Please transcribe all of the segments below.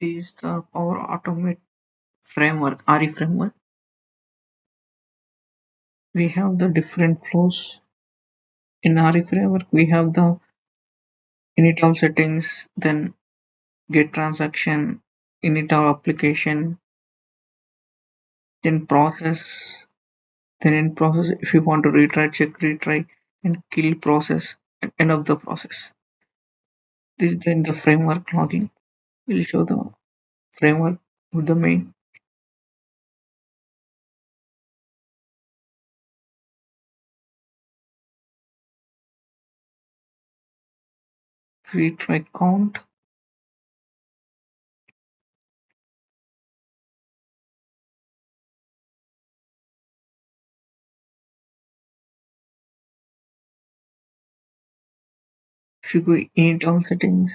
This is the Power Automate framework, RE framework. We have the different flows. In RE framework, we have the init all settings, then get transaction, init all application, then process, then in process, if you want to retry, check retry, and kill process, and end of the process. This is then the framework logging. We'll show the framework with the main. Retry count. If you go init all settings,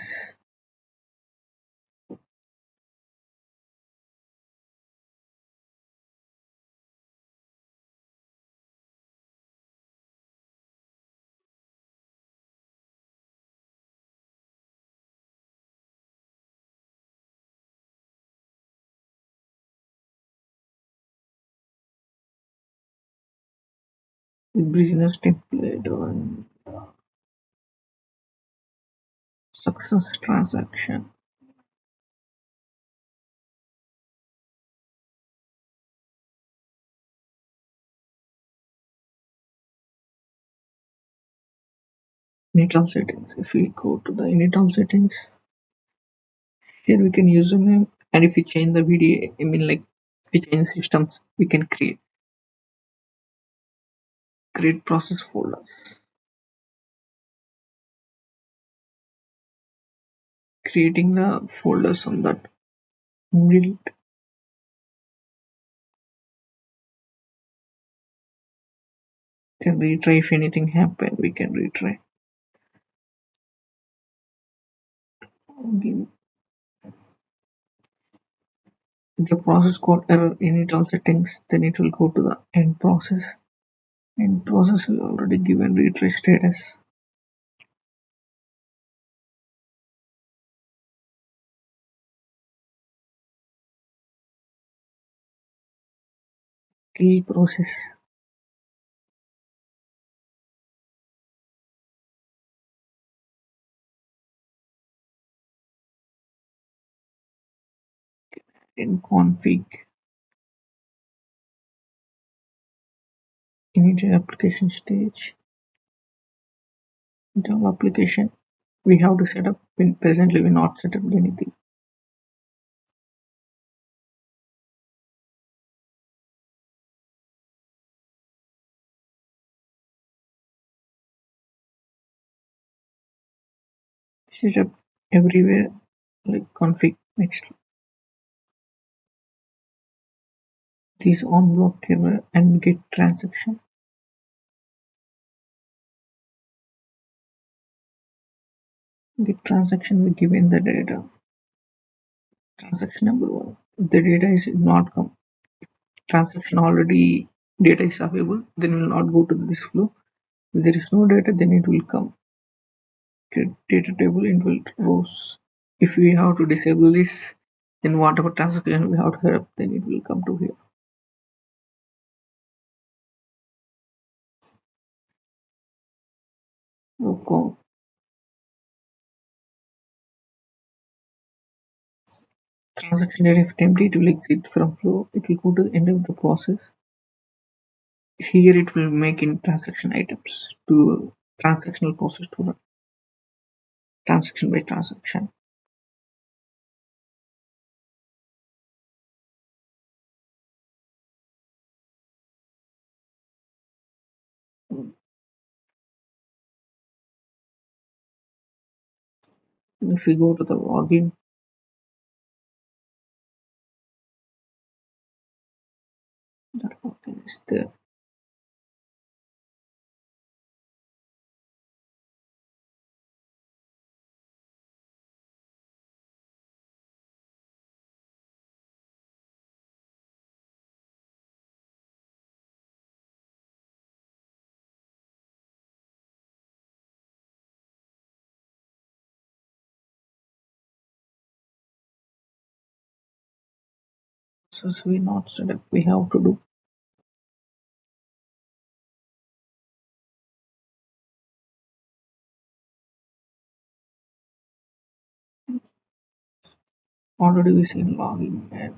the business template on success transaction. Init all settings. If we go to the init all settings, here we can username, and if we change the VDA, I mean like if we change systems, we can create process folders. Creating the folders on that build. Then retry if anything happened, we can retry. Again, the process called error init all settings, then it will go to the end process. End process we already given retry status. Key process. In config. Init application stage. Internal application. We have to set up. Presently we not set up anything. Set up everywhere like config. Next, this on block error and get transaction. Get transaction, we give in the data. Transaction number 1. If the data is not come, transaction already data is available, then will not go to this flow. If there is no data, then it will come. Get data table in rows. If we have to disable this, then whatever transaction we have to set up, then it will come to here. Okay. Transaction data if empty, it will exit from flow. It will go to the end of the process. Here it will make in transaction items to transactional process to run. Transaction by transaction. If we go to the login, that login is there. process we not set up, we have to do. Already we seen login and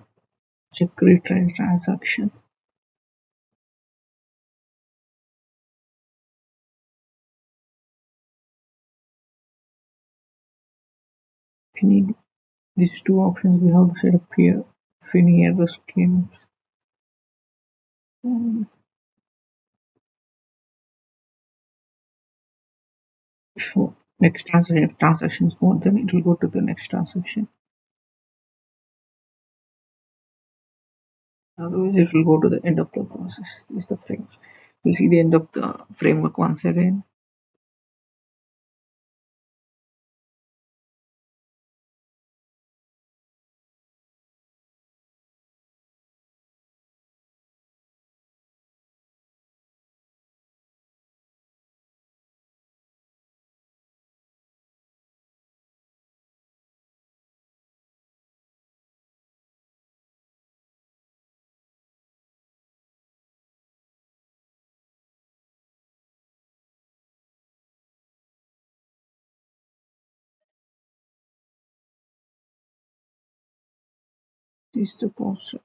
check retries transaction. If you need these two options, we have to set up here. If any error schemes, so next transaction, if transaction is more, then it will go to the next transaction. Otherwise, it will go to the end of the process. Is the frame. You'll see the end of the framework once again. This is the process.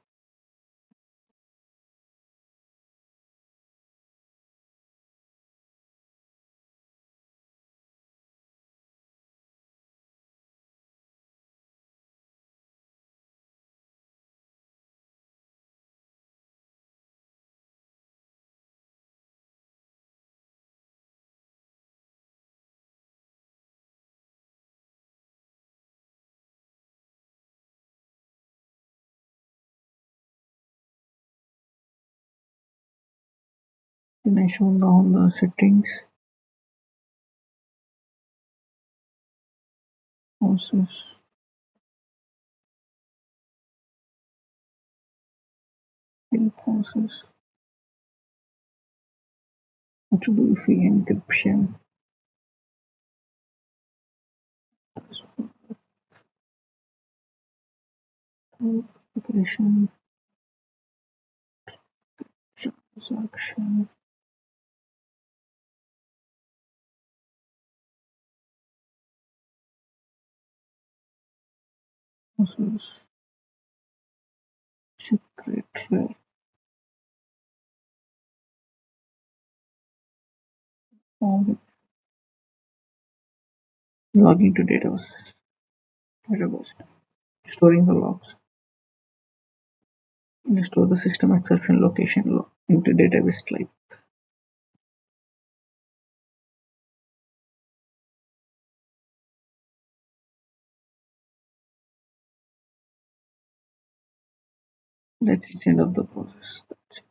Then I show down the settings, process, in process. What to do if we encryption, application, transaction, process, check retry, log into database, storing the logs, and store the system exception location log into database type. That's the end of the process. That's it.